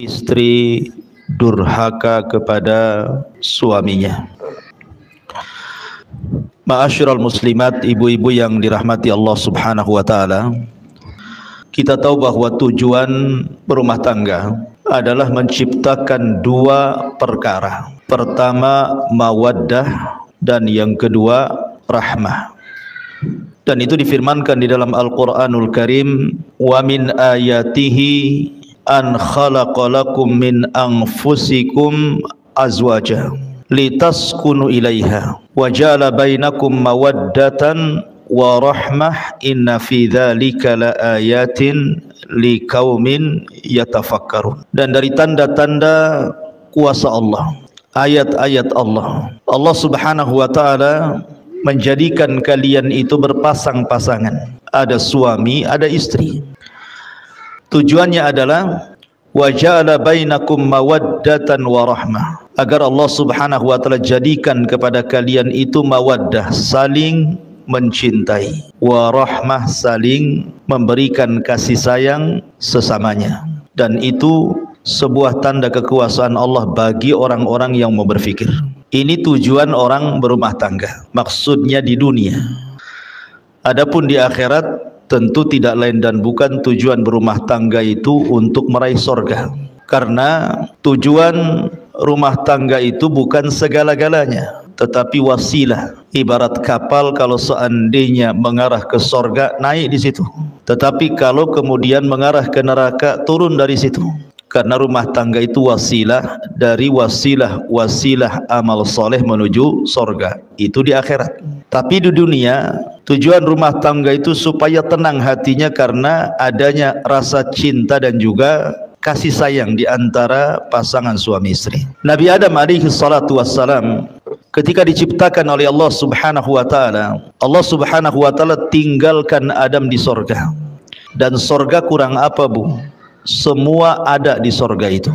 istri durhaka kepada suaminya. Ma'asyiral muslimat, ibu-ibu yang dirahmati Allah Subhanahu wa taala, kita tahu bahwa tujuan berumah tangga adalah menciptakan dua perkara. Pertama mawaddah dan yang kedua rahmah. Dan itu difirmankan di dalam Al-Qur'anul Karim, wa min ayatihi an khalaqalakum min anfusikum azwaja litaskunu ilaiha wa ja'ala bainakum mawaddatan wa rahmah inna fi dzalika laayatin liqaumin yatafakkarun. Dan dari tanda-tanda kuasa Allah, ayat-ayat Allah, Allah Subhanahu wa taala menjadikan kalian itu berpasang-pasangan, ada suami, ada istri. Tujuannya adalah wa ja'ala bainakum mawaddatan wa rahmah, agar Allah Subhanahu wa taala jadikan kepada kalian itu mawaddah, saling mencintai, wa rahmah, saling memberikan kasih sayang sesamanya. Dan itu sebuah tanda kekuasaan Allah bagi orang-orang yang mau berfikir. Ini tujuan orang berumah tangga, maksudnya di dunia. Adapun di akhirat tentu tidak lain dan bukan tujuan berumah tangga itu untuk meraih sorga. Karena tujuan rumah tangga itu bukan segala-galanya, tetapi wasilah. Ibarat kapal, kalau seandainya mengarah ke sorga, naik di situ. Tetapi kalau kemudian mengarah ke neraka, turun dari situ. Karena rumah tangga itu wasilah dari wasilah amal soleh menuju sorga. Itu di akhirat. Tapi di dunia, tujuan rumah tangga itu supaya tenang hatinya karena adanya rasa cinta dan juga kasih sayang di antara pasangan suami istri. Nabi Adam alaihi salatu wassalam ketika diciptakan oleh Allah Subhanahu wa taala, Allah Subhanahu wa taala tinggalkan Adam di sorga. Dan sorga kurang apa, Bu? Semua ada di sorga itu.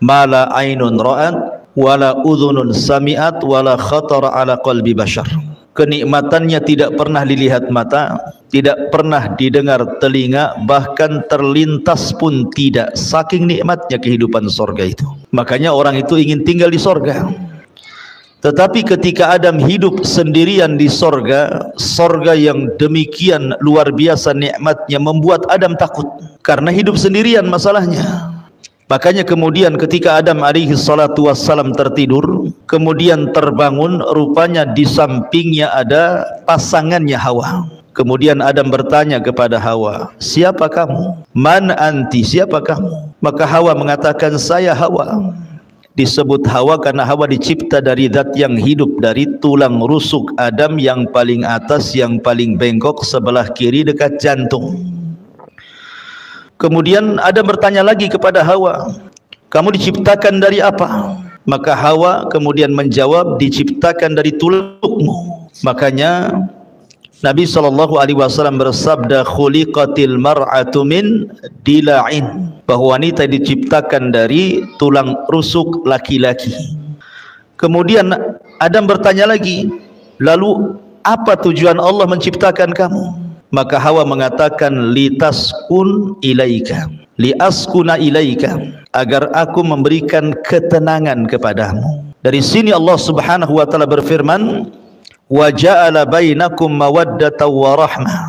Mala ainun ra'at wala udhunun sami'at wala khatara ala qalbi bashar. Kenikmatannya tidak pernah dilihat mata, tidak pernah didengar telinga, bahkan terlintas pun tidak. Saking nikmatnya kehidupan sorga itu. Makanya orang itu ingin tinggal di sorga. Tetapi ketika Adam hidup sendirian di sorga, sorga yang demikian luar biasa nikmatnya membuat Adam takut. Karena hidup sendirian masalahnya. Makanya kemudian ketika Adam alaihi salatu wassalam tertidur, kemudian terbangun, rupanya di sampingnya ada pasangannya Hawa. Kemudian Adam bertanya kepada Hawa, siapa kamu? Man anti, siapa kamu? Maka Hawa mengatakan, saya Hawa. Disebut Hawa karena Hawa dicipta dari zat yang hidup, dari tulang rusuk Adam yang paling atas, yang paling bengkok sebelah kiri dekat jantung. Kemudian Adam bertanya lagi kepada Hawa, kamu diciptakan dari apa? Maka Hawa kemudian menjawab, diciptakan dari tulangmu. Makanya Nabi SAW bersabda, khuliqatil mar'atu min dila'in, bahwa wanita diciptakan dari tulang rusuk laki-laki. Kemudian Adam bertanya lagi, lalu apa tujuan Allah menciptakan kamu? Maka Hawa mengatakan, litaskun ilaika, liaskuna ilaika, agar aku memberikan ketenangan kepadamu. Dari sini Allah Subhanahu wa taala berfirman, wa ja'ala bainakum mawaddatan wa rahmah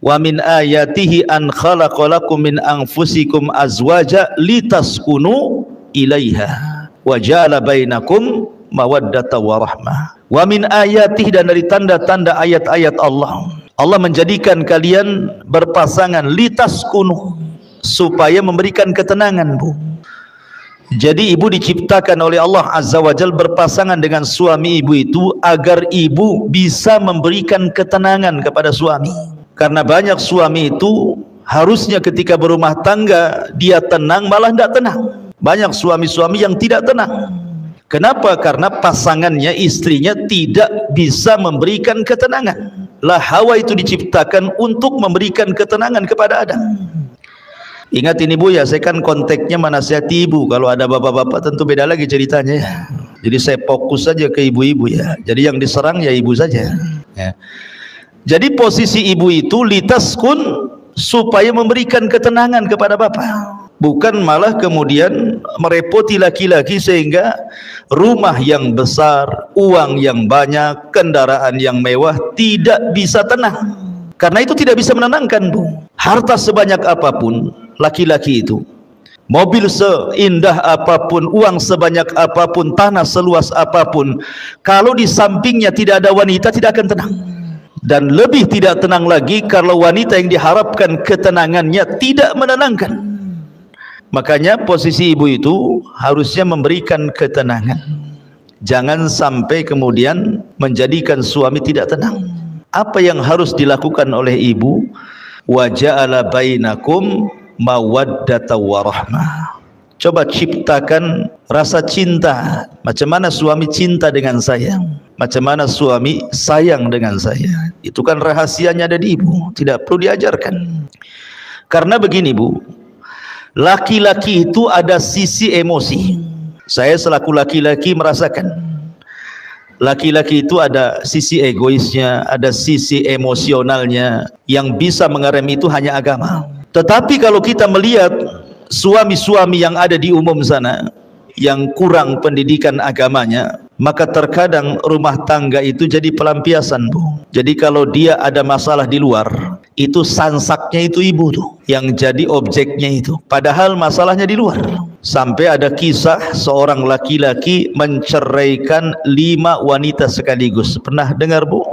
wa min ayatihi an khalaqalakum min anfusikum azwaja litaskunu ilaiha wa ja'ala bainakum mawaddatan wa rahmah wa min ayatihi, dan dari tanda-tanda ayat-ayat Allah, Allah menjadikan kalian berpasangan litaskunu, supaya memberikan ketenangan, Bu. Jadi ibu diciptakan oleh Allah Azza wa Jalla berpasangan dengan suami ibu itu agar ibu bisa memberikan ketenangan kepada suami. Karena banyak suami itu harusnya ketika berumah tangga dia tenang, malah tidak tenang. Banyak suami-suami yang tidak tenang. Kenapa? Karena pasangannya, istrinya tidak bisa memberikan ketenangan. Lah Hawa itu diciptakan untuk memberikan ketenangan kepada Adam. Ingat ini, Bu, ya, saya kan konteksnya menasihati ibu. Kalau ada bapak-bapak tentu beda lagi ceritanya ya. Jadi saya fokus saja ke ibu-ibu ya. Jadi yang diserang ya ibu saja ya. Jadi posisi ibu itu litaskun, supaya memberikan ketenangan kepada bapak. bukan malah kemudian merepoti laki-laki sehingga rumah yang besar, uang yang banyak, kendaraan yang mewah tidak bisa tenang. Karena itu tidak bisa menenangkan, Bu. Harta sebanyak apapun laki-laki itu, mobil seindah apapun, uang sebanyak apapun, tanah seluas apapun, kalau di sampingnya tidak ada wanita, tidak akan tenang. Dan lebih tidak tenang lagi kalau wanita yang diharapkan ketenangannya tidak menenangkan. Makanya posisi ibu itu harusnya memberikan ketenangan. Jangan sampai kemudian menjadikan suami tidak tenang. Apa yang harus dilakukan oleh ibu? Wa ja'ala bainakum mawaddata warahmah. Coba ciptakan rasa cinta. Macam mana suami cinta dengan saya, macam mana suami sayang dengan saya. Itu kan rahasianya ada di ibu, tidak perlu diajarkan. Karena begini, Bu, laki-laki itu ada sisi emosi. Saya selaku laki-laki merasakan laki-laki itu ada sisi egoisnya, ada sisi emosionalnya. Yang bisa mengerem itu hanya agama. Tetapi kalau kita melihat suami-suami yang ada di umum sana yang kurang pendidikan agamanya, maka terkadang rumah tangga itu jadi pelampiasan, Bu. Jadi kalau dia ada masalah di luar, itu sansaknya itu ibu tuh yang jadi objeknya itu, padahal masalahnya di luar. Sampai ada kisah seorang laki-laki menceraikan 5 wanita sekaligus. Pernah dengar, Bu?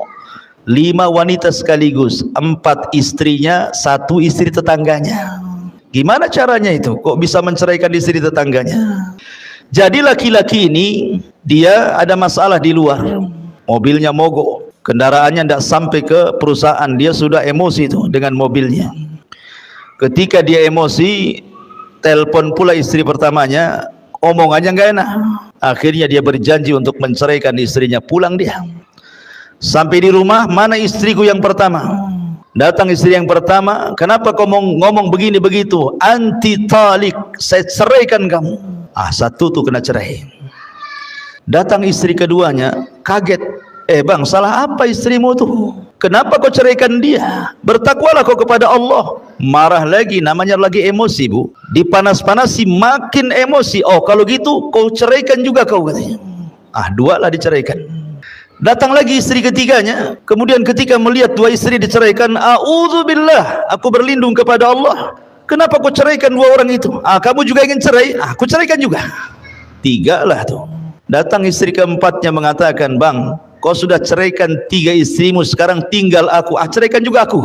5 wanita sekaligus, 4 istrinya, 1 istri tetangganya. Gimana caranya itu? Kok bisa menceraikan istri tetangganya? Jadi laki-laki ini dia ada masalah di luar, mobilnya mogok, kendaraannya tidak sampai ke perusahaan, dia sudah emosi itu dengan mobilnya. Ketika dia emosi, telepon pula istri pertamanya, omongannya nggak enak. Akhirnya dia berjanji untuk menceraikan istrinya, pulang dia. Sampai di rumah, mana istriku yang pertama? Datang istri yang pertama, kenapa kau ngomong begini begitu? Anti talik, saya ceraikan kamu. Satu tuh kena cerai. Datang istri keduanya, kaget. Bang, salah apa istrimu tuh? Kenapa kau ceraikan dia? Bertakwalah kau kepada Allah. Marah lagi, namanya lagi emosi, Bu. Dipanas-panasi makin emosi. Oh, kalau gitu kau ceraikan juga kau, katanya. 2 lah diceraikan. Datang lagi istri ketiganya, kemudian ketika melihat 2 istri diceraikan, a'udzubillah, aku berlindung kepada Allah. Kenapa kau ceraikan 2 orang itu? Kamu juga ingin cerai? Aku ceraikan juga. 3 lah tuh. Datang istri keempatnya mengatakan, Bang, kau sudah ceraikan 3 istrimu, sekarang tinggal aku. Ceraikan juga aku.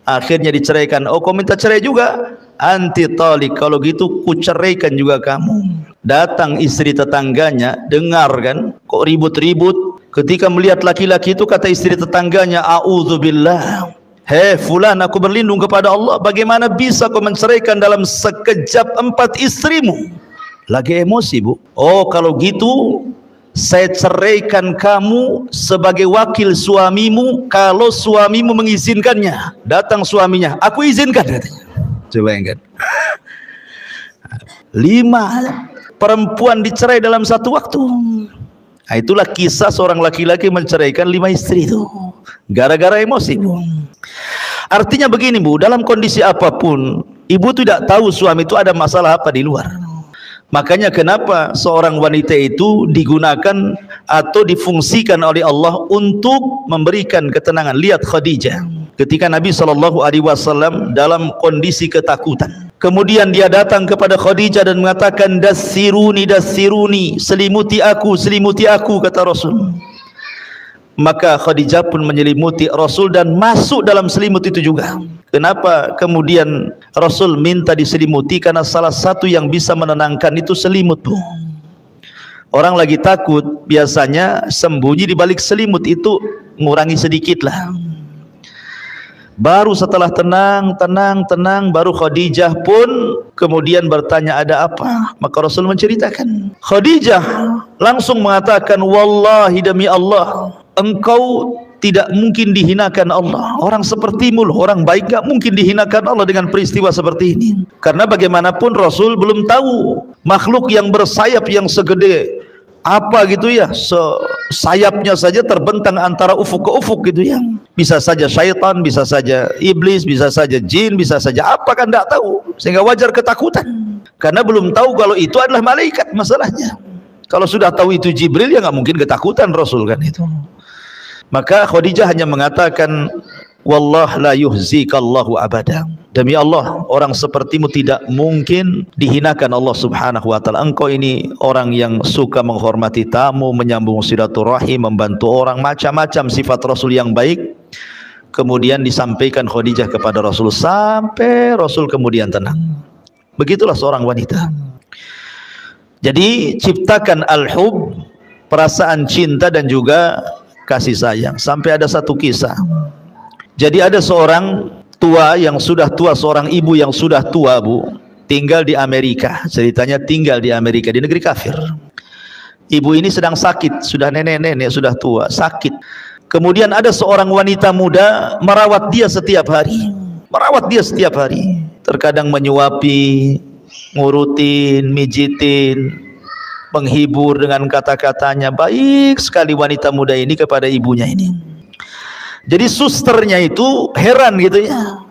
Akhirnya diceraikan. Oh, kau minta cerai juga? Anti talik, kalau gitu ku ceraikan juga kamu. Datang istri tetangganya, dengar kan, kok ribut-ribut. Ketika melihat laki-laki itu, kata istri tetangganya, a'udzubillah, hei fulan, aku berlindung kepada Allah, bagaimana bisa kau menceraikan dalam sekejap 4 istrimu? Lagi emosi, Bu. Oh, kalau gitu saya ceraikan kamu sebagai wakil suamimu kalau suamimu mengizinkannya. Datang suaminya, aku izinkan, katanya. Coba ingat. 5 perempuan dicerai dalam satu waktu. Itulah kisah seorang laki-laki menceraikan 5 istri itu gara-gara emosi, Bu. Artinya begini, Bu, dalam kondisi apapun ibu tidak tahu suami itu ada masalah apa di luar. Makanya kenapa seorang wanita itu digunakan atau difungsikan oleh Allah untuk memberikan ketenangan. Lihat Khadijah ketika Nabi SAW dalam kondisi ketakutan, kemudian dia datang kepada Khadijah dan mengatakan, dassiruni, dassiruni, selimuti aku, kata Rasul. Maka Khadijah pun menyelimuti Rasul dan masuk dalam selimut itu juga. Kenapa kemudian Rasul minta diselimuti? Karena salah satu yang bisa menenangkan itu selimut, Bu. Orang lagi takut biasanya sembunyi di balik selimut, itu ngurangi sedikit lah. Baru setelah tenang, baru Khadijah pun kemudian bertanya, ada apa? Maka Rasul menceritakan. Khadijah langsung mengatakan, wallahi demi Allah, engkau tidak mungkin dihinakan Allah. Orang sepertimu loh, orang baik gak mungkin dihinakan Allah dengan peristiwa seperti ini. Karena bagaimanapun Rasul belum tahu makhluk yang bersayap yang segede apa gitu ya, sayapnya saja terbentang antara ufuk ke ufuk gitu ya. Bisa saja syaitan, bisa saja iblis, bisa saja jin, bisa saja apa, kan tidak tahu, sehingga wajar ketakutan karena belum tahu kalau itu adalah malaikat. Masalahnya kalau sudah tahu itu Jibril, ya nggak mungkin ketakutan Rasul kan itu. Maka Khadijah hanya mengatakan, wallah la yuhzikallahu abada, demi Allah orang sepertimu tidak mungkin dihinakan Allah subhanahu wa ta'ala. Engkau ini orang yang suka menghormati tamu, menyambung silaturahim, membantu orang, macam-macam sifat Rasul yang baik. Kemudian disampaikan Khadijah kepada Rasul, sampai Rasul kemudian tenang. Begitulah seorang wanita. Jadi ciptakan al-hub, perasaan cinta dan juga kasih sayang. Sampai ada satu kisah. Jadi ada seorang tua yang sudah tua, seorang ibu yang sudah tua, Bu, tinggal di Amerika. Ceritanya tinggal di Amerika, di negeri kafir. Ibu ini sedang sakit, sudah nenek-nenek, sudah tua, sakit. Kemudian ada seorang wanita muda merawat dia setiap hari. Merawat dia setiap hari. Terkadang menyuapi, ngurutin, mijitin, menghibur dengan kata-katanya. Baik sekali wanita muda ini kepada ibunya ini. Jadi susternya itu heran gitu ya,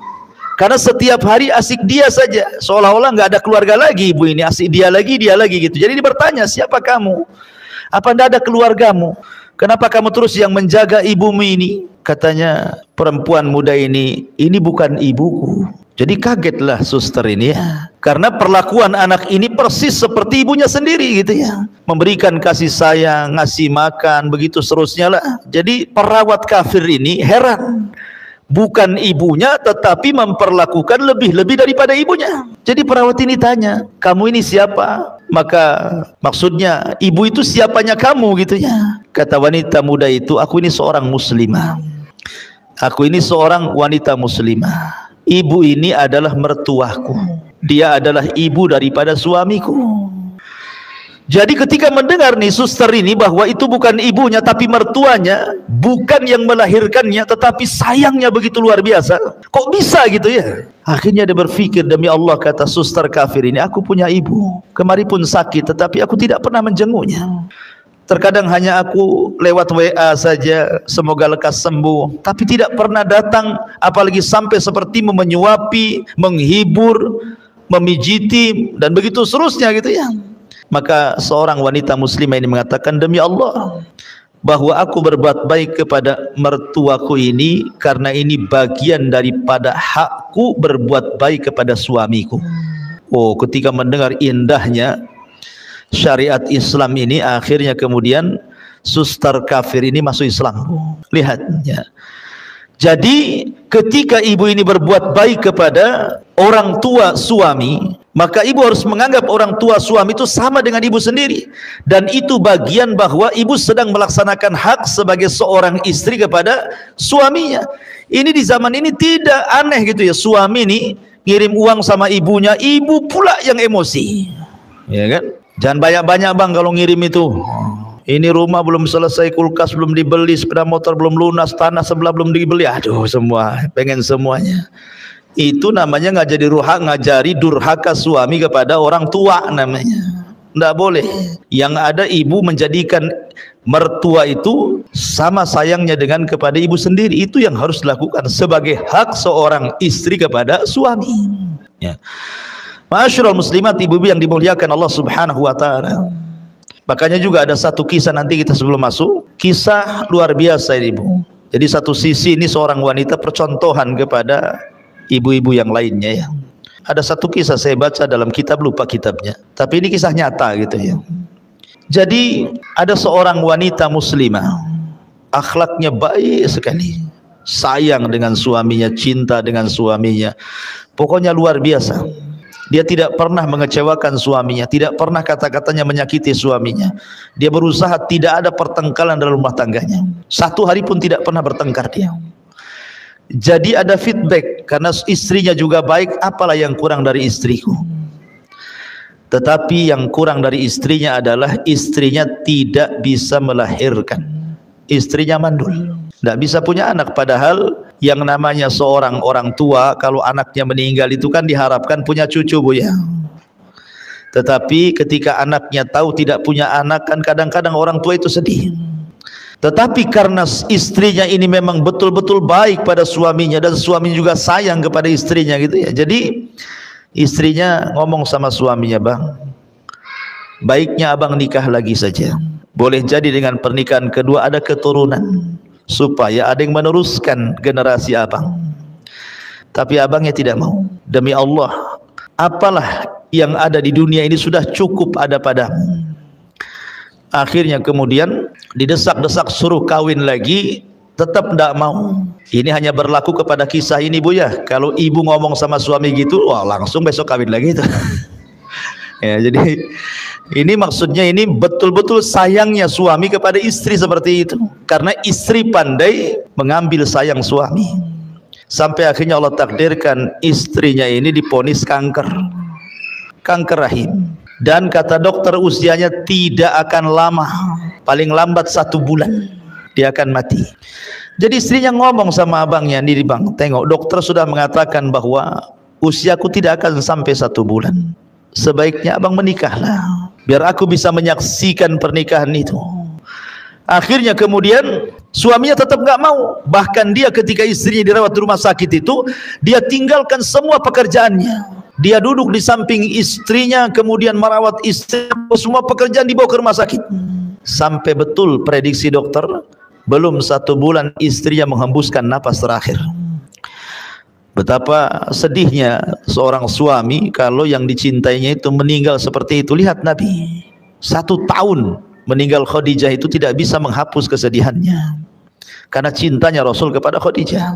karena setiap hari asik dia saja, seolah-olah nggak ada keluarga lagi ibu ini, asik dia lagi gitu. Jadi dia bertanya, siapa kamu? Apa tidak ada keluargamu? Kenapa kamu terus yang menjaga ibumu ini? Katanya perempuan muda ini bukan ibuku. Jadi kagetlah suster ini ya, karena perlakuan anak ini persis seperti ibunya sendiri gitu ya, memberikan kasih sayang, ngasih makan, begitu seterusnya lah. Jadi perawat kafir ini heran, bukan ibunya tetapi memperlakukan lebih daripada ibunya. Jadi perawat ini tanya, kamu ini siapa? Maka maksudnya ibu itu siapanya kamu gitu ya. Kata wanita muda itu, aku ini seorang muslimah, aku ini seorang wanita muslimah. Ibu ini adalah mertuaku, dia adalah ibu daripada suamiku. Jadi ketika mendengar nih suster ini bahwa itu bukan ibunya tapi mertuanya, bukan yang melahirkannya, tetapi sayangnya begitu luar biasa. Kok bisa gitu ya? Akhirnya dia berpikir, demi Allah, kata suster kafir ini, aku punya ibu, kemarin pun sakit tetapi aku tidak pernah menjenguknya. Terkadang hanya aku lewat WA saja, semoga lekas sembuh, tapi tidak pernah datang, apalagi sampai seperti menyuapi, menghibur, memijiti, dan begitu seterusnya gitu ya. Maka seorang wanita muslimah ini mengatakan, demi Allah, bahwa aku berbuat baik kepada mertuaku ini karena ini bagian daripada hakku berbuat baik kepada suamiku. Oh, ketika mendengar indahnya syariat Islam ini, akhirnya kemudian suster kafir ini masuk Islam. Lihat ya. Jadi ketika ibu ini berbuat baik kepada orang tua suami, maka ibu harus menganggap orang tua suami itu sama dengan ibu sendiri, dan itu bagian bahwa ibu sedang melaksanakan hak sebagai seorang istri kepada suaminya. Ini di zaman ini tidak aneh gitu ya, suami ini ngirim uang sama ibunya, ibu pula yang emosi, ya kan? Jangan banyak-banyak bang kalau ngirim itu. Ini rumah belum selesai, kulkas belum dibeli, sepeda motor belum lunas, tanah sebelah belum dibeli. Aduh, semua pengen semuanya. Itu namanya ngajari durhaka suami kepada orang tua namanya. Tidak boleh. Yang ada ibu menjadikan mertua itu sama sayangnya dengan kepada ibu sendiri. Itu yang harus dilakukan sebagai hak seorang istri kepada suami. Ya. Ma'asyiral muslimat, ibu-ibu yang dimuliakan Allah subhanahu wa ta'ala. Makanya juga ada satu kisah, nanti kita sebelum masuk, kisah luar biasa ini, Bu. Jadi satu sisi ini seorang wanita percontohan kepada ibu-ibu yang lainnya ya. Ada satu kisah saya baca dalam kitab, lupa kitabnya, tapi ini kisah nyata gitu ya. Jadi ada seorang wanita muslimah, akhlaknya baik sekali, sayang dengan suaminya, cinta dengan suaminya, pokoknya luar biasa. Dia tidak pernah mengecewakan suaminya, tidak pernah kata-katanya menyakiti suaminya. Dia berusaha tidak ada pertengkaran dalam rumah tangganya. Satu hari pun tidak pernah bertengkar dia. Jadi ada feedback, karena istrinya juga baik, apalah yang kurang dari istriku. Tetapi yang kurang dari istrinya adalah istrinya tidak bisa melahirkan. Istrinya mandul, tidak bisa punya anak, padahal yang namanya seorang orang tua kalau anaknya meninggal itu kan diharapkan punya cucu, Bu ya. Tetapi ketika anaknya tahu tidak punya anak, kan kadang-kadang orang tua itu sedih. Tetapi karena istrinya ini memang betul-betul baik pada suaminya, dan suami juga sayang kepada istrinya gitu ya. Jadi istrinya ngomong sama suaminya, "Bang, baiknya abang nikah lagi saja. Boleh jadi dengan pernikahan kedua ada keturunan, supaya ada yang meneruskan generasi abang." Tapi abangnya tidak mau. "Demi Allah, apalah yang ada di dunia ini sudah cukup ada padamu." Akhirnya kemudian didesak-desak suruh kawin lagi, tetap tidak mau. Ini hanya berlaku kepada kisah ini, Bu ya. Kalau ibu ngomong sama suami gitu, wah langsung besok kawin lagi itu. Ya, jadi ini maksudnya ini betul-betul sayangnya suami kepada istri seperti itu, karena istri pandai mengambil sayang suami. Sampai akhirnya Allah takdirkan istrinya ini diponis kanker rahim. Dan kata dokter usianya tidak akan lama, paling lambat 1 bulan dia akan mati. Jadi istrinya ngomong sama abangnya, "Nih bang, tengok dokter sudah mengatakan bahwa usiaku tidak akan sampai 1 bulan. Sebaiknya abang menikahlah, biar aku bisa menyaksikan pernikahan itu." Akhirnya kemudian suaminya tetap nggak mau. Bahkan dia ketika istrinya dirawat di rumah sakit itu, dia tinggalkan semua pekerjaannya. Dia duduk di samping istrinya, kemudian merawat istri, semua pekerjaan dibawa ke rumah sakit. Sampai betul prediksi dokter, belum 1 bulan istrinya menghembuskan napas terakhir. Betapa sedihnya seorang suami kalau yang dicintainya itu meninggal seperti itu. Lihat Nabi, 1 tahun meninggal Khadijah itu tidak bisa menghapus kesedihannya, karena cintanya Rasul kepada Khadijah.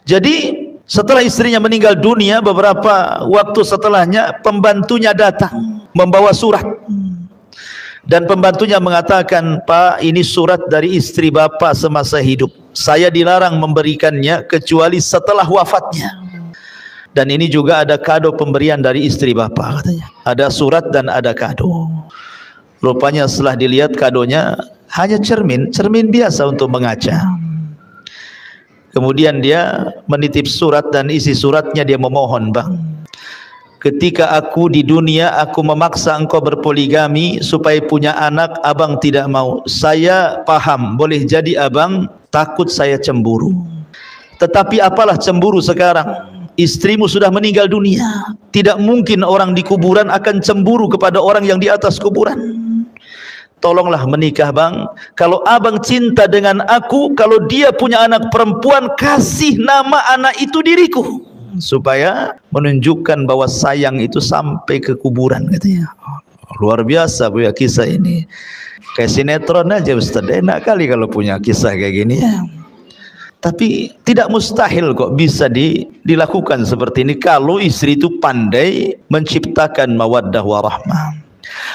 Jadi setelah istrinya meninggal dunia, beberapa waktu setelahnya pembantunya datang membawa surat, dan pembantunya mengatakan, "Pak, ini surat dari istri bapak semasa hidup. Saya dilarang memberikannya kecuali setelah wafatnya. Dan ini juga ada kado pemberian dari istri bapak," katanya. Ada surat dan ada kado. Rupanya setelah dilihat kadonya hanya cermin biasa untuk mengaca. Kemudian dia menitip surat, dan isi suratnya dia memohon, "Bang, ketika aku di dunia aku memaksa engkau berpoligami supaya punya anak, abang tidak mau. Saya paham, boleh jadi abang takut saya cemburu. Tetapi apalah cemburu sekarang? Istrimu sudah meninggal dunia. Tidak mungkin orang di kuburan akan cemburu kepada orang yang di atas kuburan. Tolonglah menikah bang. Kalau abang cinta dengan aku, kalau dia punya anak perempuan, kasih nama anak itu diriku, supaya menunjukkan bahwa sayang itu sampai ke kuburan," katanya. Luar biasa Bu ya kisah ini. Kayak sinetron aja Ustaz. Enak kali kalau punya kisah kayak gini ya. Tapi tidak mustahil kok bisa dilakukan seperti ini kalau istri itu pandai menciptakan mawaddah warahmah.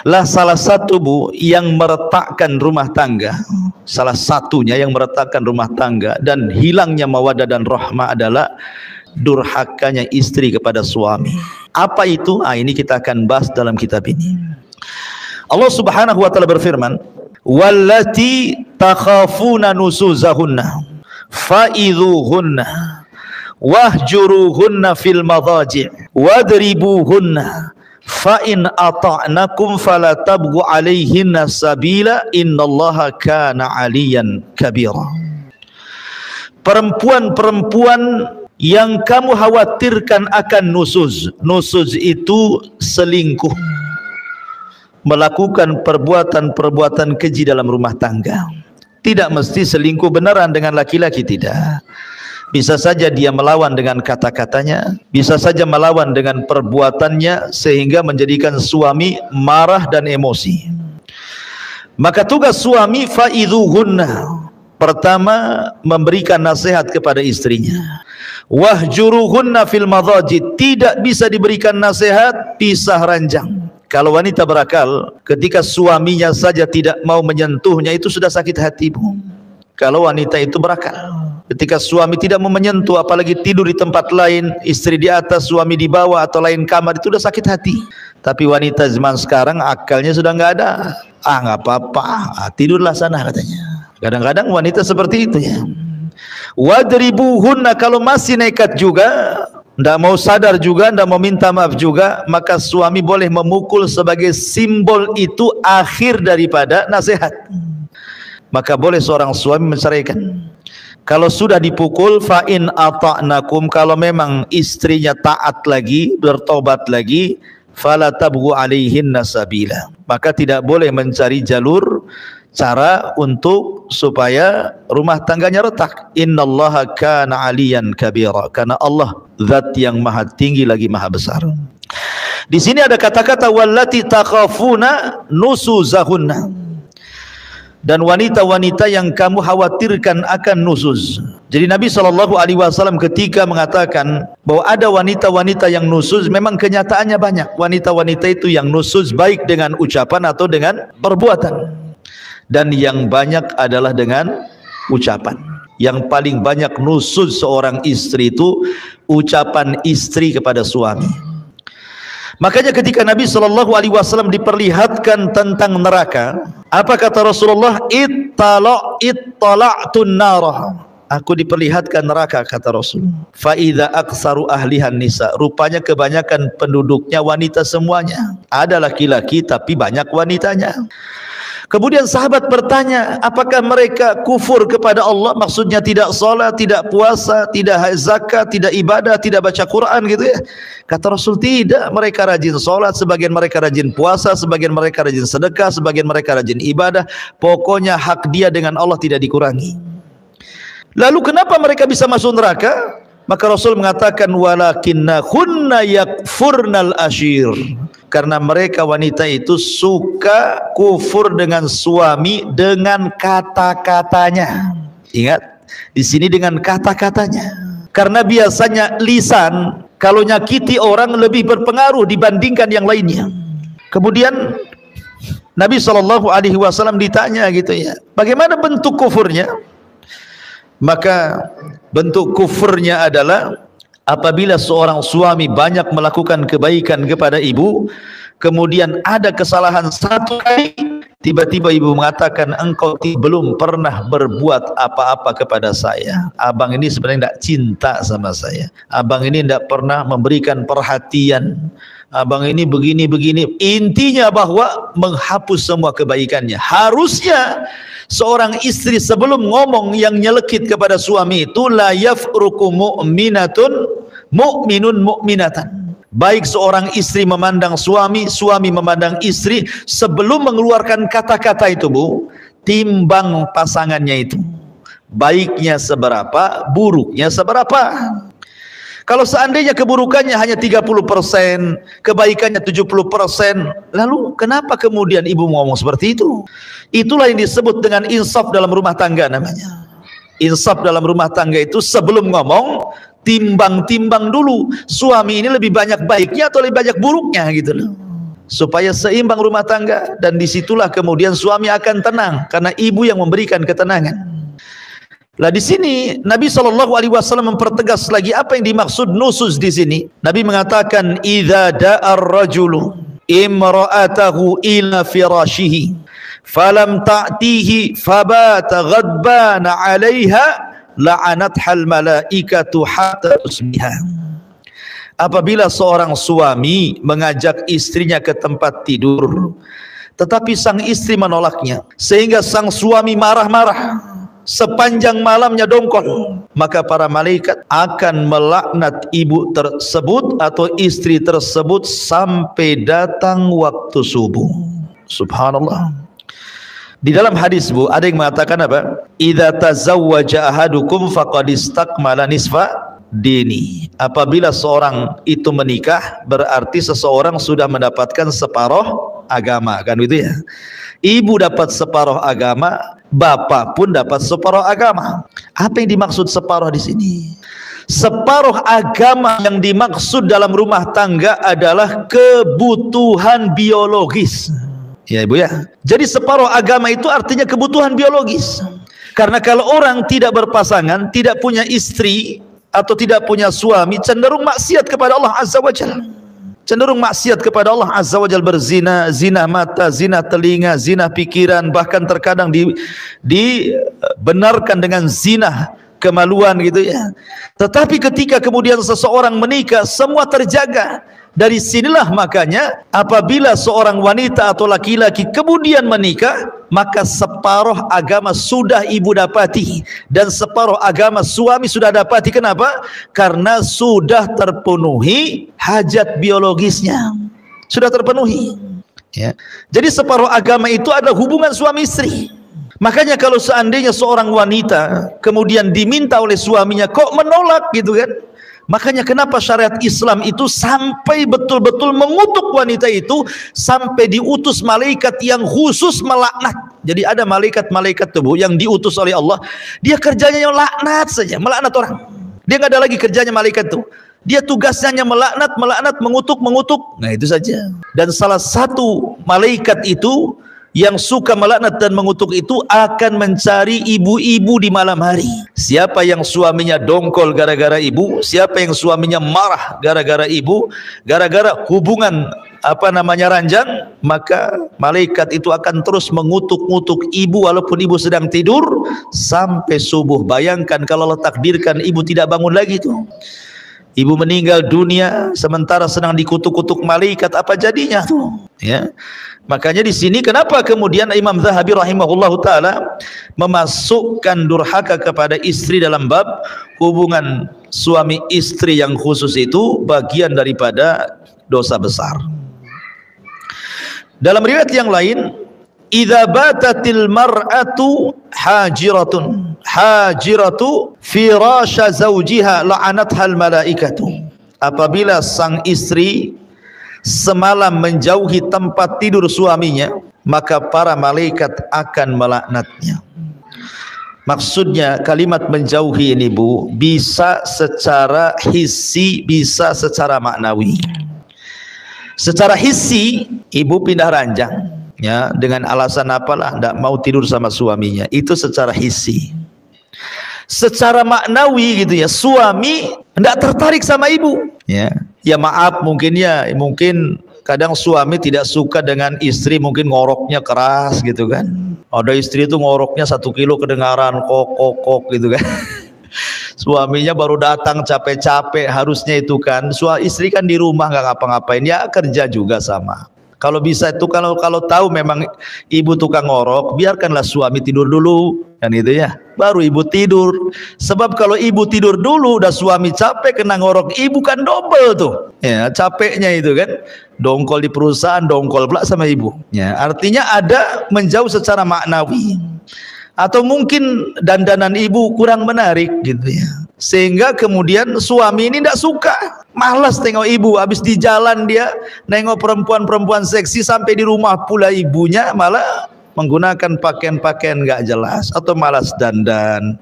Lah salah satu Bu yang meretakkan rumah tangga, salah satunya yang meretakkan rumah tangga dan hilangnya mawaddah dan rahmah adalah durhakanya istri kepada suami. Apa itu? Ini kita akan bahas dalam kitab ini. Allah Subhanahu wa taala berfirman, "Wallati takhafuna nusuzahunna fa'idhuhunna wahjuruhunna fil madhaji' wadribuhunna fa in ata'nakum fala tabghu 'alaihinna sabila innallaha kana 'aliyan kabira." Perempuan-perempuan yang kamu khawatirkan akan nusuz. Nusuz itu selingkuh, melakukan perbuatan-perbuatan keji dalam rumah tangga. Tidak mesti selingkuh beneran dengan laki-laki, tidak. Bisa saja dia melawan dengan kata-katanya, bisa saja melawan dengan perbuatannya sehingga menjadikan suami marah dan emosi. Maka tugas suami fa'idhuhunna, pertama memberikan nasihat kepada istrinya. Wahjuruhunna fil madhaji, tidak bisa diberikan nasihat, pisah ranjang. Kalau wanita berakal, ketika suaminya saja tidak mau menyentuhnya itu sudah sakit hati Bu. Kalau wanita itu berakal, ketika suami tidak mau menyentuh, apalagi tidur di tempat lain, istri di atas, suami di bawah atau lain kamar, itu sudah sakit hati. Tapi wanita zaman sekarang akalnya sudah nggak ada. Nggak apa-apa, tidurlah sana katanya. Kadang-kadang wanita seperti itu ya. Wadribuhunna, kalau masih nekat juga, tidak mau sadar juga, tidak mau minta maaf juga, maka suami boleh memukul sebagai simbol itu akhir daripada nasihat. Maka boleh seorang suami menceraikan. Kalau sudah dipukul, fa in ata'nakum, kalau memang istrinya taat lagi, bertobat lagi, fala tabghu alaihinna sabila, maka tidak boleh mencari jalur cara untuk supaya rumah tangganya retak. Innallaha kana aliyan kabira, karena Allah zat yang maha tinggi lagi maha besar. Di sini ada kata-kata wallati takhafuna nusuzahunna, dan wanita-wanita yang kamu khawatirkan akan nusuz. Jadi Nabi SAW ketika mengatakan bahwa ada wanita-wanita yang nusuz, memang kenyataannya banyak. Wanita-wanita itu yang nusuz baik dengan ucapan atau dengan perbuatan. Dan yang banyak adalah dengan ucapan. Yang paling banyak nusuz seorang istri itu ucapan istri kepada suami. Makanya ketika Nabi SAW diperlihatkan tentang neraka, apa kata Rasulullah? Ittala'tun narah, aku diperlihatkan neraka, kata Rasul. Fa idza aktsaru ahlihan nisa, rupanya kebanyakan penduduknya wanita semuanya. Ada laki-laki tapi banyak wanitanya. Kemudian sahabat bertanya, apakah mereka kufur kepada Allah? Maksudnya tidak salat, tidak puasa, tidak zakat, tidak ibadah, tidak baca Quran gitu ya. Kata Rasul, tidak. Mereka rajin salat, sebagian mereka rajin puasa, sebagian mereka rajin sedekah, sebagian mereka rajin ibadah. Pokoknya hak dia dengan Allah tidak dikurangi. Lalu kenapa mereka bisa masuk neraka? Maka Rasul mengatakan walakinnahunna yakfurnal ashir, karena mereka wanita itu suka kufur dengan suami dengan kata-katanya. Ingat, di sini dengan kata-katanya. Karena biasanya lisan kalau nyakiti orang lebih berpengaruh dibandingkan yang lainnya. Kemudian Nabi SAW ditanya gitu ya, bagaimana bentuk kufurnya? Maka bentuk kufurnya adalah apabila seorang suami banyak melakukan kebaikan kepada ibu, kemudian ada kesalahan satu kali, tiba-tiba ibu mengatakan, engkau belum pernah berbuat apa-apa kepada saya. Abang ini sebenarnya tidak cinta sama saya. Abang ini tidak pernah memberikan perhatian. Abang ini begini-begini. Intinya bahwa menghapus semua kebaikannya. Harusnya seorang istri sebelum ngomong yang nyelekit kepada suami itu, la yafruku mu'minun mu'minatan. Baik seorang istri memandang suami, suami memandang istri, sebelum mengeluarkan kata-kata itu Bu, timbang pasangannya itu. Baiknya seberapa, buruknya seberapa. Kalau seandainya keburukannya hanya 30%, kebaikannya 70%, lalu kenapa kemudian ibu ngomong seperti itu? Itulah yang disebut dengan insaf dalam rumah tangga namanya. Insaf dalam rumah tangga itu sebelum ngomong, timbang-timbang dulu. Suami ini lebih banyak baiknya atau lebih banyak buruknya gitu loh. Supaya seimbang rumah tangga, dan disitulah kemudian suami akan tenang, karena ibu yang memberikan ketenangan. Lah di sini Nabi SAW mempertegas lagi apa yang dimaksud nusuz di sini. Nabi mengatakan, idza da'ar rajulu imra'atahu ila firashihi falam ta'tihi fabata ghadbana 'alaiha la'anathal malaikatu hatta tusbiha. Apabila seorang suami mengajak istrinya ke tempat tidur, tetapi sang istri menolaknya, sehingga sang suami marah-marah sepanjang malamnya dongkol, maka para malaikat akan melaknat ibu tersebut atau istri tersebut sampai datang waktu subuh. Subhanallah. Di dalam hadis Bu, ada yang mengatakan apa? Idza tazawwaja ahadukum faqad istakmala nisfa dini. Apabila seorang itu menikah, berarti seseorang sudah mendapatkan separuh agama, kan gitu ya. Ibu dapat separuh agama, bapak pun dapat separuh agama. Apa yang dimaksud separuh di sini? Separuh agama yang dimaksud dalam rumah tangga adalah kebutuhan biologis. Ya Ibu ya. Jadi separuh agama itu artinya kebutuhan biologis. Karena kalau orang tidak berpasangan, tidak punya istri atau tidak punya suami, cenderung maksiat kepada Allah Azza wa Jalla. Cenderung maksiat kepada Allah Azza wa Jalla, berzina, zina mata, zina telinga, zina pikiran, bahkan terkadang dibenarkan dengan zina kemaluan gitu ya. Tetapi ketika kemudian seseorang menikah, semua terjaga. Dari sinilah makanya apabila seorang wanita atau laki-laki kemudian menikah, maka separuh agama sudah ibu dapati dan separuh agama suami sudah dapati. Kenapa? Karena sudah terpenuhi hajat biologisnya, sudah terpenuhi ya. Jadi separuh agama itu adalah hubungan suami istri. Makanya kalau seandainya seorang wanita kemudian diminta oleh suaminya kok menolak gitu kan, makanya kenapa syariat Islam itu sampai betul-betul mengutuk wanita itu, sampai diutus malaikat yang khusus melaknat. Jadi ada malaikat-malaikat tubuh yang diutus oleh Allah, dia kerjanya laknat saja, melaknat orang. Dia nggak ada lagi kerjanya malaikat itu. Dia tugasnya hanya melaknat, mengutuk. Nah itu saja. Dan salah satu malaikat itu yang suka melaknat dan mengutuk itu akan mencari ibu-ibu di malam hari. Siapa yang suaminya dongkol gara-gara ibu, siapa yang suaminya marah gara-gara ibu, gara-gara hubungan ranjang, maka malaikat itu akan terus mengutuk-ngutuk ibu walaupun ibu sedang tidur sampai subuh. Bayangkan kalau Allah takdirkan ibu tidak bangun lagi tuh. Ibu meninggal dunia sementara sedang dikutuk-kutuk malaikat, apa jadinya tuh? Ya. Makanya di sini kenapa kemudian Imam Zahabi rahimahullahu taala memasukkan durhaka kepada istri dalam bab hubungan suami istri yang khusus itu bagian daripada dosa besar. Dalam riwayat yang lain, idza batatil mar'atu hajiratu firasha zawjiha la'anathal malaikatu. Apabila sang istri semalam menjauhi tempat tidur suaminya, maka para malaikat akan melaknatnya. Maksudnya kalimat menjauhi ini Bu, bisa secara hissi, bisa secara maknawi. Secara hissi, ibu pindah ranjang ya, dengan alasan apalah, tidak mau tidur sama suaminya, itu secara hissi. Secara maknawi gitu ya, suami tidak tertarik sama ibu ya. Ya maaf, mungkin kadang suami tidak suka dengan istri, mungkin ngoroknya keras gitu kan. Ada istri itu ngoroknya 1 kilo kedengaran kok gitu kan. Suaminya baru datang capek-capek, harusnya itu kan istri kan di rumah nggak ngapa-ngapain, ya kerja juga sama. Kalau bisa itu, kalau tahu memang ibu tukang ngorok, biarkanlah suami tidur dulu kan itu ya, baru ibu tidur. Sebab kalau ibu tidur dulu udah suami capek kena ngorok, ibu kan double tuh ya capeknya itu kan, dongkol di perusahaan, dongkol pula sama ibu ya. Artinya ada menjauh secara maknawi, atau mungkin dandanan ibu kurang menarik gitu ya, sehingga kemudian suami ini tidak suka, malas tengok ibu. Habis di jalan dia nengok perempuan-perempuan seksi, sampai di rumah pula ibunya malah menggunakan pakaian-pakaian nggak jelas, atau malas dandan,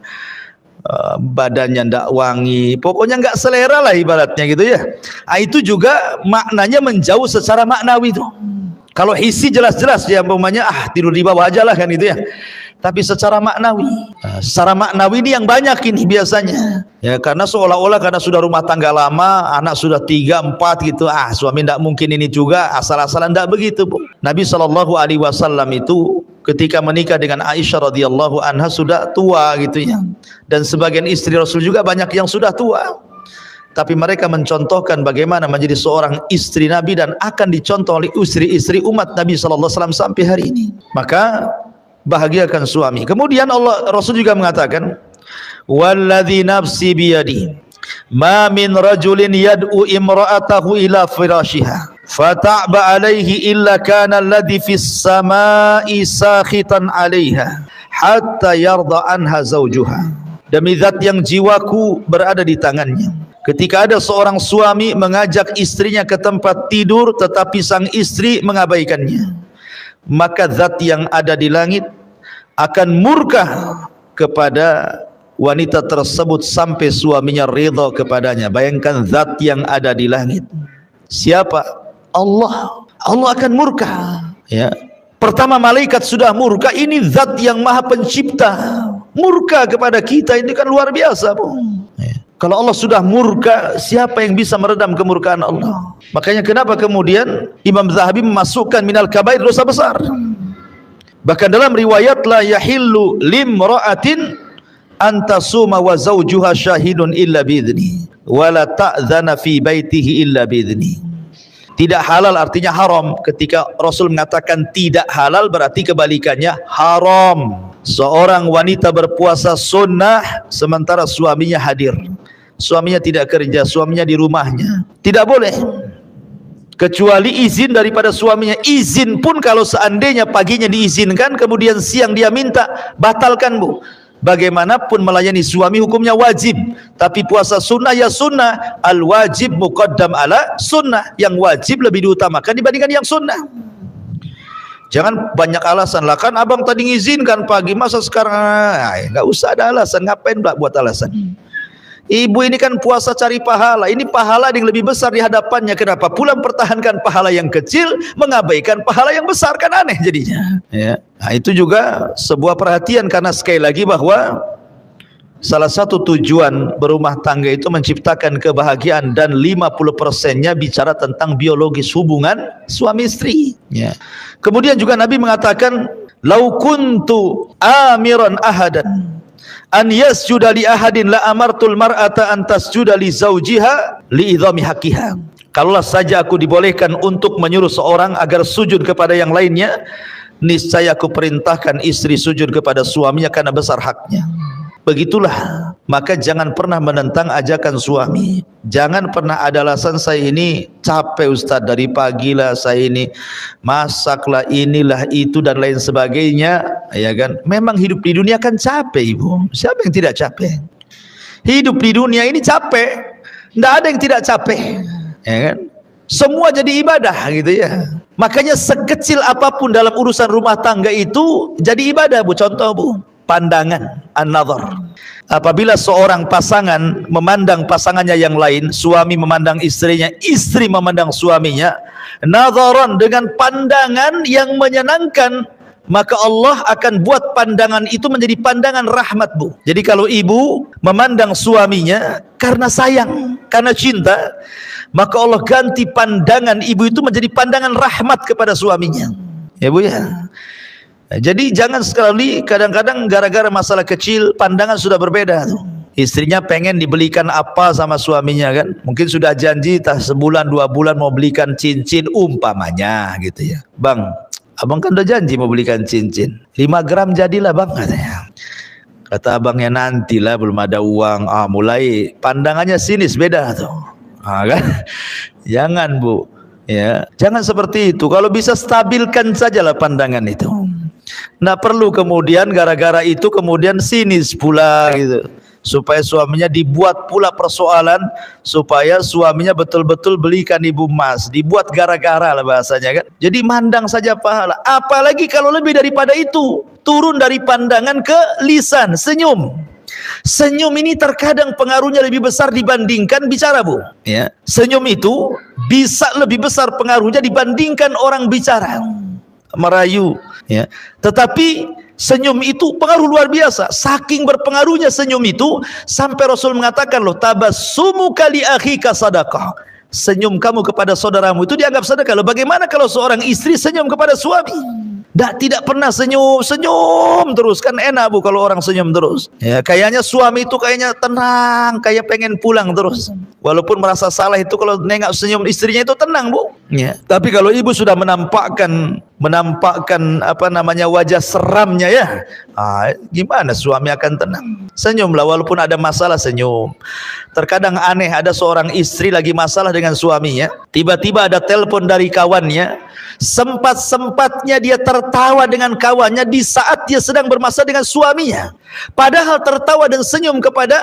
badannya ndak wangi, pokoknya nggak selera lah ibaratnya gitu ya. Itu juga maknanya menjauh secara maknawi tuh. Kalau isi jelas-jelas ya, umpamanya tidur di bawah aja lah kan itu ya. Tapi secara maknawi, secara maknawi ini yang banyak ini biasanya ya, karena seolah-olah karena sudah rumah tangga lama, anak sudah 3, 4 gitu, suami tidak mungkin ini juga asal-asalan, tidak begitu Bu. Nabi SAW itu ketika menikah dengan Aisyah radhiyallahu anha sudah tua gitu ya, dan sebagian istri Rasul juga banyak yang sudah tua, tapi mereka mencontohkan bagaimana menjadi seorang istri Nabi dan akan dicontoh oleh istri-istri umat Nabi SAW sampai hari ini. Maka bahagiakan suami. Kemudian Rasul juga mengatakan, walladzi nafsi biyadi ma min rajulin yad'u imra'atahu ila firashiha fata'ba alaihi illa kana alladhi fis sama'i sakhitan 'alaiha hatta yarda anha zawjuha. Demi zat yang jiwaku berada di tangannya, ketika ada seorang suami mengajak istrinya ke tempat tidur tetapi sang istri mengabaikannya, maka zat yang ada di langit akan murka kepada wanita tersebut sampai suaminya ridha kepadanya. Bayangkan zat yang ada di langit. Siapa? Allah. Allah akan murka ya. Pertama malaikat sudah murka, ini zat yang maha pencipta murka kepada kita, ini kan luar biasa Bu ya. Kalau Allah sudah murka, siapa yang bisa meredam kemurkaan Allah? Makanya kenapa kemudian Imam Zahabi memasukkan minal kabair, dosa besar. Bahkan dalam riwayat la yahillu limra'atin antasuma wa zawjuha syahidun illa biidni wa la ta'dzana fi baitihi illa biidni. Tidak halal artinya haram. Ketika Rasul mengatakan tidak halal berarti kebalikannya haram. Seorang wanita berpuasa sunnah sementara suaminya hadir. Suaminya tidak kerja, suaminya di rumahnya. Tidak boleh. Kecuali izin daripada suaminya. Izin pun kalau seandainya paginya diizinkan, kemudian siang dia minta, batalkan bu. Bagaimanapun melayani suami hukumnya wajib, tapi puasa sunnah ya sunnah. Al wajib muqaddam ala sunnah. Yang wajib lebih diutamakan dibandingkan yang sunnah. Jangan banyak alasan lah, kan abang tadi ngizinkan pagi, masa sekarang nggak usah ada alasan. Ngapain buat alasan? Ibu ini kan puasa cari pahala. Ini pahala yang lebih besar di hadapannya. Kenapa pula mempertahankan pahala yang kecil, mengabaikan pahala yang besar? Kan aneh jadinya ya. Nah, itu juga sebuah perhatian, karena sekali lagi bahwa salah satu tujuan berumah tangga itu menciptakan kebahagiaan, dan 50%-nya bicara tentang biologis hubungan suami istri ya. Kemudian juga Nabi mengatakan, lau kuntu amiran ahadan an yasjuda li ahadin la amartul mar'ata an tasjuda li zawjiha li idhami haqqiha. Kalaulah saja aku dibolehkan untuk menyuruh seorang agar sujud kepada yang lainnya, niscaya aku perintahkan istri sujud kepada suaminya karena besar haknya. Begitulah, maka jangan pernah menentang ajakan suami. Jangan pernah ada alasan, saya ini capek Ustadz, dari pagi lah saya ini masaklah, inilah itu dan lain sebagainya ya kan. Memang hidup di dunia kan capek ibu. Siapa yang tidak capek? Hidup di dunia ini capek. Tidak ada yang tidak capek ya kan. Semua jadi ibadah gitu ya. Makanya sekecil apapun dalam urusan rumah tangga itu jadi ibadah bu. Contoh bu, pandangan, an-nazar. Apabila seorang pasangan memandang pasangannya yang lain, suami memandang istrinya, istri memandang suaminya, nazaran, dengan pandangan yang menyenangkan, maka Allah akan buat pandangan itu menjadi pandangan rahmat bu. Jadi kalau ibu memandang suaminya karena sayang, karena cinta, maka Allah ganti pandangan ibu itu menjadi pandangan rahmat kepada suaminya ya bu ya. Jadi jangan sekali, kadang-kadang gara-gara masalah kecil pandangan sudah berbeda tuh. Istrinya pengen dibelikan apa sama suaminya kan, mungkin sudah janji tak sebulan 2 bulan mau belikan cincin umpamanya gitu ya. Bang, abang kan udah janji mau belikan cincin 5 gram jadilah bang katanya. Kata abangnya nantilah, belum ada uang. Mulai pandangannya sinis, beda tuh kan. Jangan bu ya, jangan seperti itu. Kalau bisa stabilkan sajalah pandangan itu. Nah perlu kemudian gara-gara itu kemudian sinis pula gitu, supaya suaminya dibuat pula persoalan, supaya suaminya betul-betul belikan ibu emas, dibuat gara-gara lah bahasanya kan. Jadi mandang saja pahala. Apalagi kalau lebih daripada itu, turun dari pandangan ke lisan, senyum. Senyum ini terkadang pengaruhnya lebih besar dibandingkan bicara bu ya. Senyum itu bisa lebih besar pengaruhnya dibandingkan orang bicara, merayu ya. Tetapi senyum itu pengaruh luar biasa. Saking berpengaruhnya senyum itu sampai Rasul mengatakan loh, tabassumuka li akhika sadaqah. Senyum kamu kepada saudaramu itu dianggap sedekah. Loh, bagaimana kalau seorang istri senyum kepada suami? Tidak pernah senyum terus, kan enak bu kalau orang senyum terus ya. Kayaknya suami itu kayaknya tenang, kayak pengen pulang terus, walaupun merasa salah itu kalau nengok senyum istrinya itu tenang bu ya. Tapi kalau ibu sudah menampakkan apa namanya wajah seramnya ya, gimana suami akan tenang? Senyumlah, walaupun ada masalah senyum. Terkadang aneh, ada seorang istri lagi masalah dengan suaminya, tiba-tiba ada telepon dari kawannya, sempat-sempatnya dia tertawa dengan kawannya di saat dia sedang bermasalah dengan suaminya. Padahal tertawa dan senyum kepada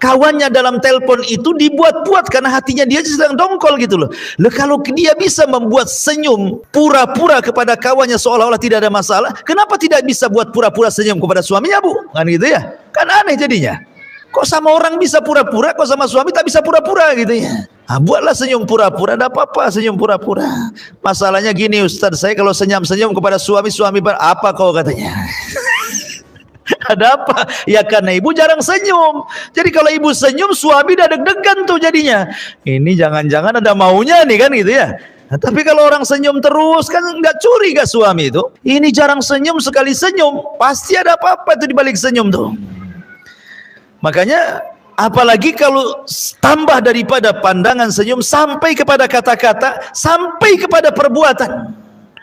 kawannya dalam telepon itu dibuat-buat karena hatinya dia sedang dongkol gitu loh. Kalau dia bisa membuat senyum pura-pura kepada kawannya seolah-olah tidak ada masalah, kenapa tidak bisa buat pura-pura senyum kepada suaminya bu? Kan gitu ya, kan aneh jadinya. Kok sama orang bisa pura-pura, kok sama suami tak bisa pura-pura gitu ya. Buatlah senyum pura-pura, ada apa-apa senyum pura-pura. Masalahnya gini Ustaz, saya kalau senyum-senyum kepada suami apa kau katanya? Ada apa? Ya karena ibu jarang senyum. Jadi kalau ibu senyum, suami dah deg-degan tuh jadinya. Ini jangan-jangan ada maunya nih kan gitu ya. Nah, tapi kalau orang senyum terus kan nggak curiga suami itu. Ini jarang senyum, sekali senyum pasti ada apa-apa itu dibalik senyum tuh. Makanya apalagi kalau tambah daripada pandangan senyum sampai kepada kata-kata, sampai kepada perbuatan.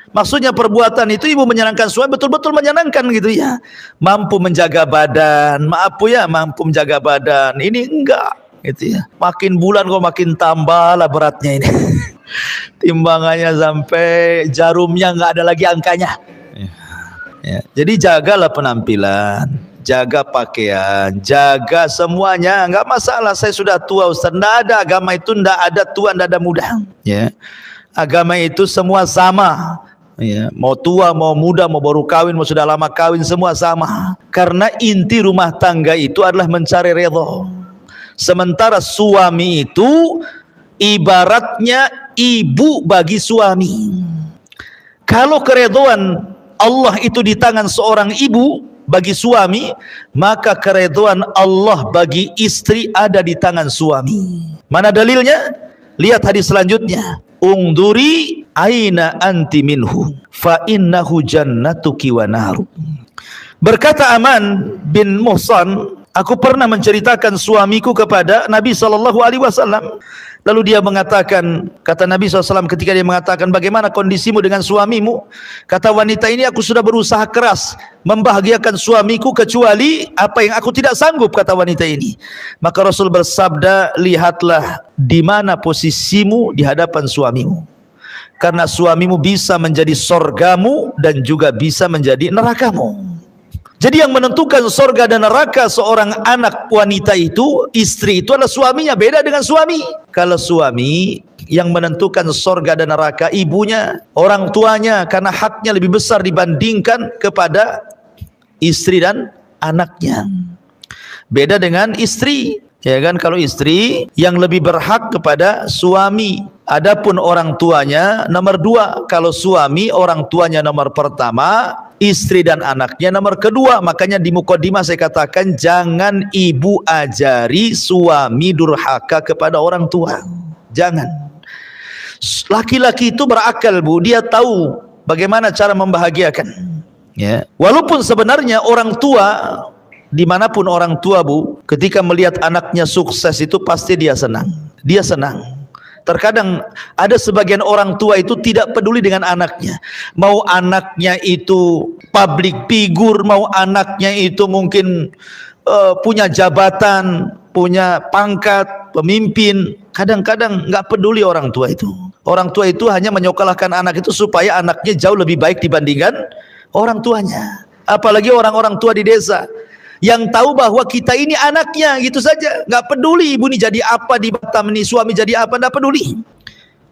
Maksudnya perbuatan itu ibu menyenangkan suami, betul-betul menyenangkan gitu ya. Mampu menjaga badan, maaf ya, mampu menjaga badan. Ini enggak gitu ya. Makin bulan kok makin tambah lah beratnya ini. Timbangannya sampai jarumnya nggak ada lagi angkanya. Ya. Jadi jagalah penampilan, jaga pakaian, jaga semuanya, nggak masalah. Saya sudah tua Ustaz, nggak ada agama itu, nggak ada tua, nggak ada muda. Ya, agama itu semua sama. Ya, mau tua, mau muda, mau baru kawin, mau sudah lama kawin, semua sama. Karena inti rumah tangga itu adalah mencari redha. Sementara suami itu ibaratnya ibu bagi suami. Kalau keridhaan Allah itu di tangan seorang ibu bagi suami, maka keridhaan Allah bagi istri ada di tangan suami. Mana dalilnya? Lihat hadis selanjutnya. Ungduri aina anti minhu fa innahu jannatuki wa naru. Berkata Aman bin Muhsan, aku pernah menceritakan suamiku kepada Nabi SAW. Lalu dia mengatakan, kata Nabi SAW ketika dia mengatakan, bagaimana kondisimu dengan suamimu? Kata wanita ini, aku sudah berusaha keras membahagiakan suamiku kecuali apa yang aku tidak sanggup, kata wanita ini. Maka Rasul bersabda, lihatlah di mana posisimu di hadapan suamimu. Karena suamimu bisa menjadi sorgamu dan juga bisa menjadi nerakamu. Jadi yang menentukan sorga dan neraka seorang anak wanita itu, istri itu adalah suaminya. Beda dengan suami. Kalau suami yang menentukan sorga dan neraka ibunya, orang tuanya, karena haknya lebih besar dibandingkan kepada istri dan anaknya. Beda dengan istri, ya kan? Kalau istri yang lebih berhak kepada suami. Adapun orang tuanya nomor dua. Kalau suami orang tuanya nomor pertama, istri dan anaknya nomor kedua. Makanya di mukadimah saya katakan, jangan ibu ajari suami durhaka kepada orang tua. Jangan. Laki-laki itu berakal, Bu. Dia tahu bagaimana cara membahagiakan. Ya. Walaupun sebenarnya orang tua, dimanapun orang tua, Bu, ketika melihat anaknya sukses itu pasti dia senang. Dia senang. Terkadang ada sebagian orang tua itu tidak peduli dengan anaknya. Mau anaknya itu public figure, mau anaknya itu mungkin punya jabatan, punya pangkat, pemimpin. Kadang-kadang nggak peduli orang tua itu. Orang tua itu hanya menyekolahkan anak itu supaya anaknya jauh lebih baik dibandingkan orang tuanya. Apalagi orang-orang tua di desa yang tahu bahwa kita ini anaknya, gitu saja, nggak peduli ibu ini jadi apa di Batam, ini suami jadi apa, nggak peduli.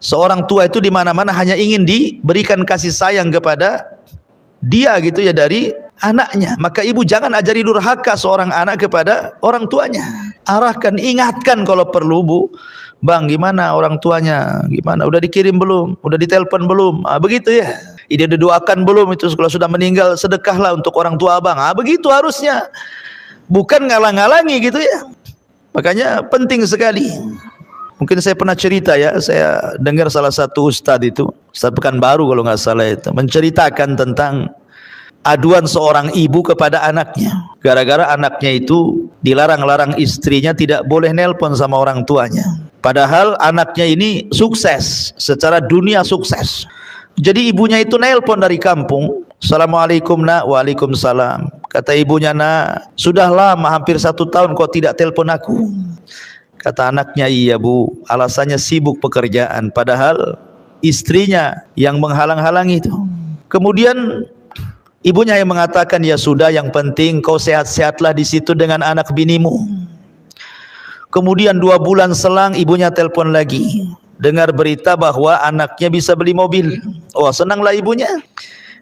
Seorang tua itu di mana-mana hanya ingin diberikan kasih sayang kepada dia gitu ya dari anaknya. Maka ibu jangan ajari durhaka seorang anak kepada orang tuanya. Arahkan, ingatkan kalau perlu, Bu. Bang, gimana orang tuanya? Gimana? Udah dikirim belum? Udah ditelepon belum? Begitu ya. Dia didoakan belum itu kalau sudah meninggal, sedekahlah untuk orang tua abang. Begitu harusnya. Bukan ngalang-ngalangi gitu ya. Makanya penting sekali. Mungkin saya pernah cerita ya, saya dengar salah satu ustadz itu, Ustadz Pekanbaru kalau nggak salah itu, menceritakan tentang aduan seorang ibu kepada anaknya. Gara-gara anaknya itu dilarang-larang istrinya tidak boleh nelpon sama orang tuanya. Padahal anaknya ini sukses, secara dunia sukses. Jadi ibunya itu nelpon dari kampung. Assalamualaikum nak. Waalaikumsalam. Kata ibunya, nak, sudah lama hampir 1 tahun kau tidak telepon aku. Kata anaknya, iya Bu, alasannya sibuk pekerjaan. Padahal istrinya yang menghalang-halangi itu. Kemudian ibunya yang mengatakan, ya sudah, yang penting kau sehat-sehatlah di situ dengan anak binimu. Kemudian 2 bulan selang ibunya telepon lagi. Dengar berita bahwa anaknya bisa beli mobil. Oh, senanglah ibunya.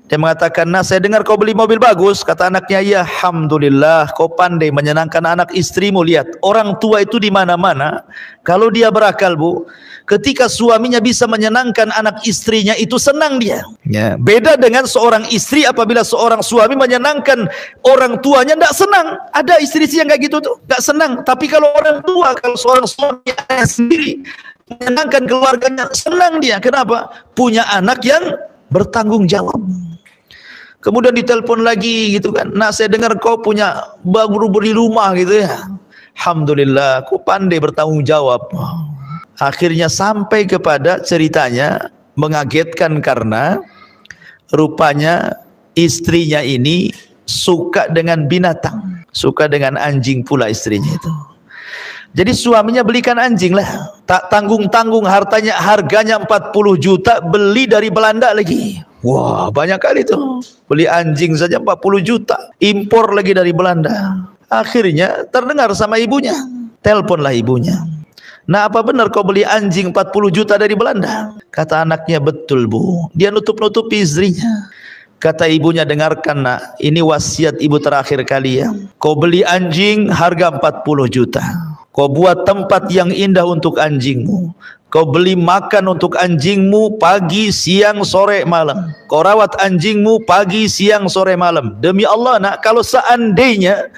Dia mengatakan, nah saya dengar kau beli mobil bagus. Kata anaknya, ya alhamdulillah, kau pandai menyenangkan anak istrimu. Lihat, orang tua itu di mana-mana. Kalau dia berakal, Bu, ketika suaminya bisa menyenangkan anak istrinya, itu senang dia. Ya. Beda dengan seorang istri apabila seorang suami menyenangkan orang tuanya, tidak senang. Ada istri-istri yang kayak gitu tuh, tidak senang. Tapi kalau orang tua, kalau seorang suami sendiri menyenangkan keluarganya, senang dia. Kenapa? Punya anak yang bertanggung jawab. Kemudian ditelepon lagi gitu kan, nah saya dengar kau punya baru beli rumah gitu ya. Alhamdulillah, aku pandai bertanggung jawab. Akhirnya sampai kepada ceritanya mengagetkan karena rupanya istrinya ini suka dengan binatang, suka dengan anjing pula istrinya itu. Jadi suaminya belikan anjing lah, tak tanggung-tanggung harganya 40 juta, beli dari Belanda lagi. Wah, banyak kali tuh, beli anjing saja 40 juta, impor lagi dari Belanda. Akhirnya terdengar sama ibunya, teleponlah ibunya. Nah, apa benar kau beli anjing 40 juta dari Belanda? Kata anaknya, betul bu. Dia nutup-nutupi istrinya. Kata ibunya, dengarkan nak, ini wasiat ibu terakhir kali ya. Kau beli anjing harga 40 juta. Kau buat tempat yang indah untuk anjingmu. Kau beli makan untuk anjingmu pagi, siang, sore, malam. Kau rawat anjingmu pagi, siang, sore, malam. Demi Allah nak, kalau seandainya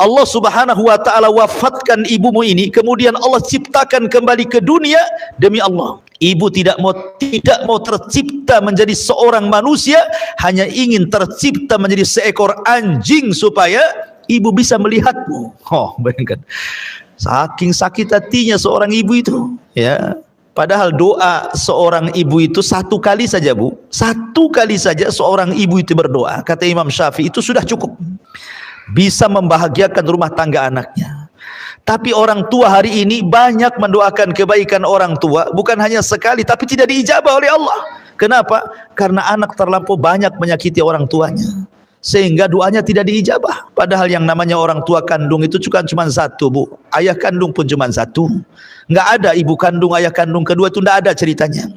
Allah subhanahu wa ta'ala wafatkan ibumu ini, kemudian Allah ciptakan kembali ke dunia, demi Allah, ibu tidak mau tercipta menjadi seorang manusia, hanya ingin tercipta menjadi seekor anjing supaya ibu bisa melihatmu. Oh, bayangkan, saking sakit hatinya seorang ibu itu, ya. Padahal doa seorang ibu itu satu kali saja bu, satu kali saja seorang ibu itu berdoa, kata Imam Syafi'i, itu sudah cukup, bisa membahagiakan rumah tangga anaknya. Tapi orang tua hari ini banyak mendoakan kebaikan orang tua, bukan hanya sekali, tapi tidak diijabah oleh Allah. Kenapa? Karena anak terlampau banyak menyakiti orang tuanya, sehingga doanya tidak diijabah. Padahal yang namanya orang tua kandung itu cuma satu bu, ayah kandung pun cuma satu. Nggak ada ibu kandung, ayah kandung kedua, itu nggak ada ceritanya.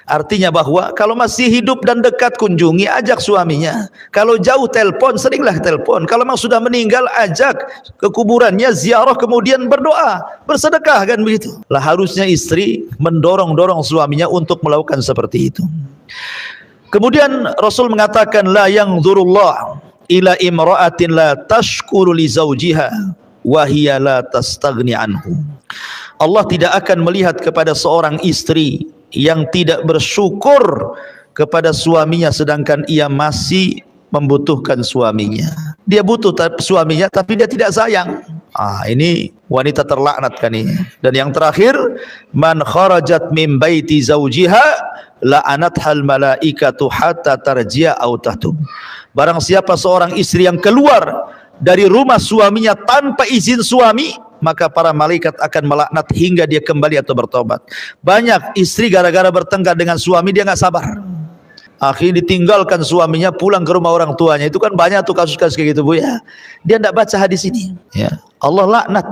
Artinya bahwa kalau masih hidup dan dekat, kunjungi, ajak suaminya. Kalau jauh, telepon, seringlah telepon. Kalau memang sudah meninggal, ajak ke kuburannya, ziarah, kemudian berdoa, bersedekah, kan begitu. Lah harusnya istri mendorong-dorong suaminya untuk melakukan seperti itu. Kemudian Rasul mengatakan, la yanzurullah ila imra'atin la tashkuru li zawjiha wa hiya la tastaghni anhu. Allah tidak akan melihat kepada seorang istri yang tidak bersyukur kepada suaminya sedangkan ia masih membutuhkan suaminya. Dia butuh suaminya tapi dia tidak sayang. Ini wanita terlaknat kan ini. Dan yang terakhir, man kharajat min baiti zawjiha la'anathal malaikatu hatta tarji'a aw tahtub. Barang siapa seorang istri yang keluar dari rumah suaminya tanpa izin suami, maka para malaikat akan melaknat hingga dia kembali atau bertobat. Banyak istri gara-gara bertengkar dengan suami, dia nggak sabar, akhirnya ditinggalkan suaminya, pulang ke rumah orang tuanya. Itu kan banyak tuh kasus-kasus kayak gitu bu ya. Dia tidak baca hadis ini ya. Allah laknat.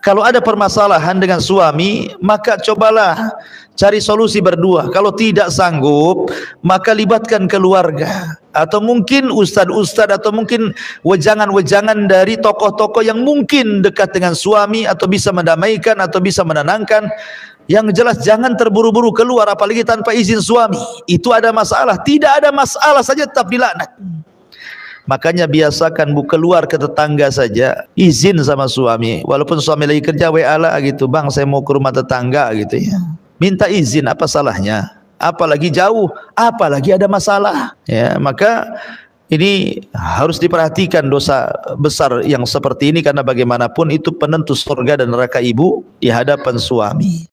Kalau ada permasalahan dengan suami, maka cobalah cari solusi berdua. Kalau tidak sanggup, maka libatkan keluarga, atau mungkin ustad-ustad, atau mungkin wejangan-wejangan dari tokoh-tokoh yang mungkin dekat dengan suami, atau bisa mendamaikan, atau bisa menenangkan. Yang jelas jangan terburu-buru keluar, apalagi tanpa izin suami. Itu ada masalah. Tidak ada masalah saja tetap dilaknat. Makanya biasakan bu, keluar ke tetangga saja, izin sama suami. Walaupun suami lagi kerja, WA lah gitu, bang saya mau ke rumah tetangga gitu ya. Minta izin, apa salahnya? Apalagi jauh, apalagi ada masalah ya. Maka ini harus diperhatikan dosa besar yang seperti ini, karena bagaimanapun itu penentu surga dan neraka ibu di hadapan suami.